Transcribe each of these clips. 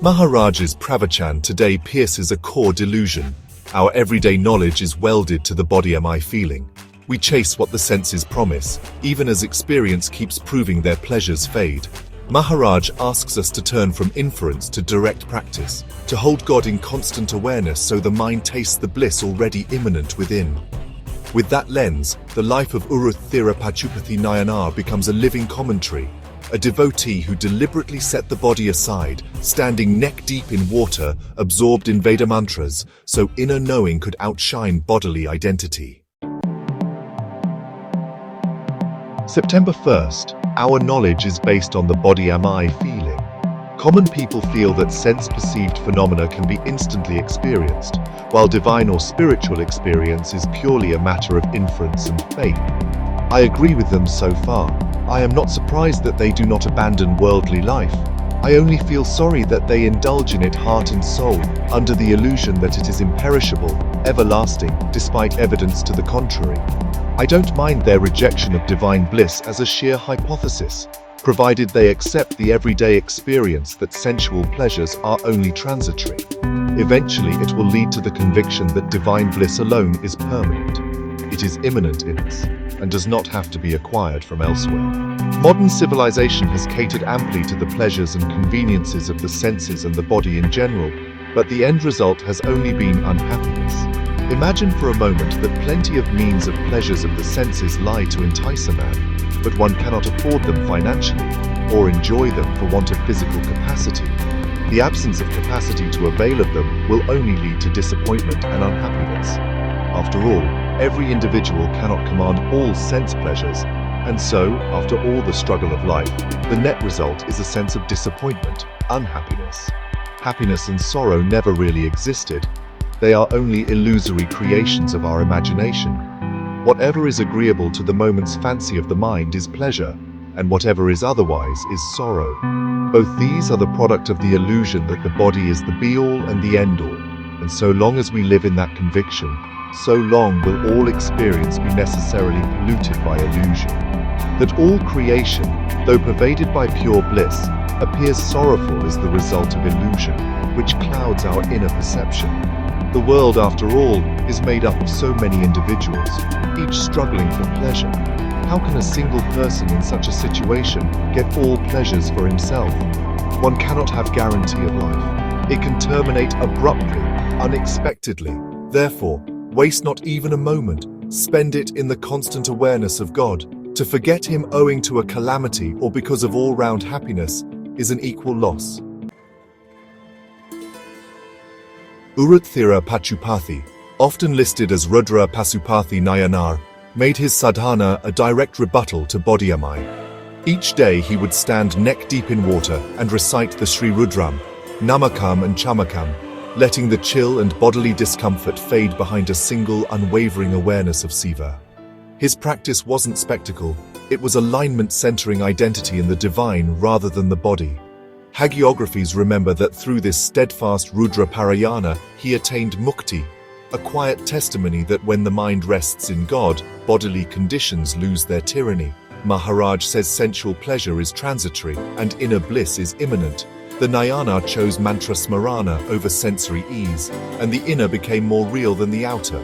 Maharaj's pravachan today pierces a core delusion. Our everyday knowledge is welded to the body-am-I feeling. We chase what the senses promise, even as experience keeps proving their pleasures fade. Maharaj asks us to turn from inference to direct practice, to hold God in constant awareness so the mind tastes the bliss already immanent within. With that lens, the life of Uruththira Pachupathi Nayanar becomes a living commentary, a devotee who deliberately set the body aside, standing neck-deep in water, absorbed in Veda mantras, so inner knowing could outshine bodily identity. September 1st, our knowledge is based on the body-am-I feeling. Common people feel that sense-perceived phenomena can be instantly experienced, while divine or spiritual experience is purely a matter of inference and faith. I agree with them so far. I am not surprised that they do not abandon worldly life. I only feel sorry that they indulge in it heart and soul, under the illusion that it is imperishable, everlasting, despite evidence to the contrary. I don't mind their rejection of divine bliss as a sheer hypothesis, provided they accept the everyday experience that sensual pleasures are only transitory. Eventually, it will lead to the conviction that divine bliss alone is permanent. It is immanent in us, and does not have to be acquired from elsewhere. Modern civilization has catered amply to the pleasures and conveniences of the senses and the body in general, but the end result has only been unhappiness. Imagine for a moment that plenty of means of pleasures of the senses lie to entice a man, but one cannot afford them financially, or enjoy them for want of physical capacity. The absence of capacity to avail of them will only lead to disappointment and unhappiness. After all, every individual cannot command all sense pleasures, and so, after all the struggle of life, the net result is a sense of disappointment, unhappiness. Happiness and sorrow never really existed. They are only illusory creations of our imagination. Whatever is agreeable to the moment's fancy of the mind is pleasure, and whatever is otherwise is sorrow. Both these are the product of the illusion that the body is the be-all and the end-all, and so long as we live in that conviction, so long will all experience be necessarily polluted by illusion. That all creation, though pervaded by pure bliss, appears sorrowful is the result of illusion, which clouds our inner perception. The world, after all, is made up of so many individuals, each struggling for pleasure. How can a single person in such a situation get all pleasures for himself? One cannot have guarantee of life. It can terminate abruptly, unexpectedly. Therefore, waste not even a moment. Spend it in the constant awareness of God. To forget Him owing to a calamity or because of all-round happiness is an equal loss. Uruththira Pachupathi, often listed as Rudra Pachupathi Nayanar, made his sadhana a direct rebuttal to body-am-I. Each day he would stand neck-deep in water and recite the Shri Rudram, Namakam and Chamakam, letting the chill and bodily discomfort fade behind a single unwavering awareness of Shiva. His practice wasn't spectacle, it was alignment centering identity in the divine rather than the body. Hagiographies remember that through this steadfast Rudra Parayana, he attained mukti, a quiet testimony that when the mind rests in God, bodily conditions lose their tyranny. Maharaj says sensual pleasure is transitory and inner bliss is immanent. The Nayanar chose mantra smarana over sensory ease, and the inner became more real than the outer.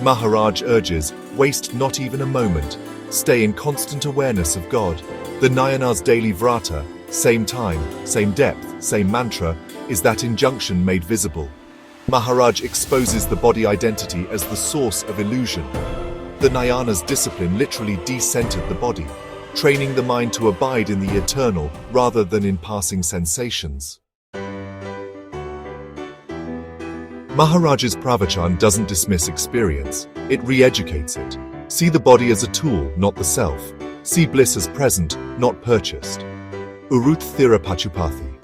Maharaj urges, waste not even a moment, stay in constant awareness of God. The Nayanar's daily vrata, same time, same depth, same mantra, is that injunction made visible. Maharaj exposes the body identity as the source of illusion. The Nayanar's discipline literally decentered the body, training the mind to abide in the eternal rather than in passing sensations. Maharaj's pravachan doesn't dismiss experience, it re-educates it. See the body as a tool, not the self. See bliss as present, not purchased. Uruththira Pachupathi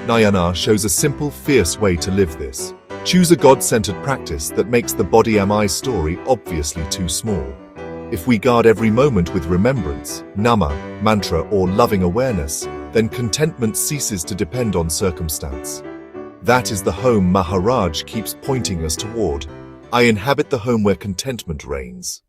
Nayanar shows a simple, fierce way to live this. Choose a God-centered practice that makes the body-am-I story obviously too small. If we guard every moment with remembrance, nama, mantra, or loving awareness, then contentment ceases to depend on circumstance. That is the home Maharaj keeps pointing us toward. I inhabit the home where contentment reigns.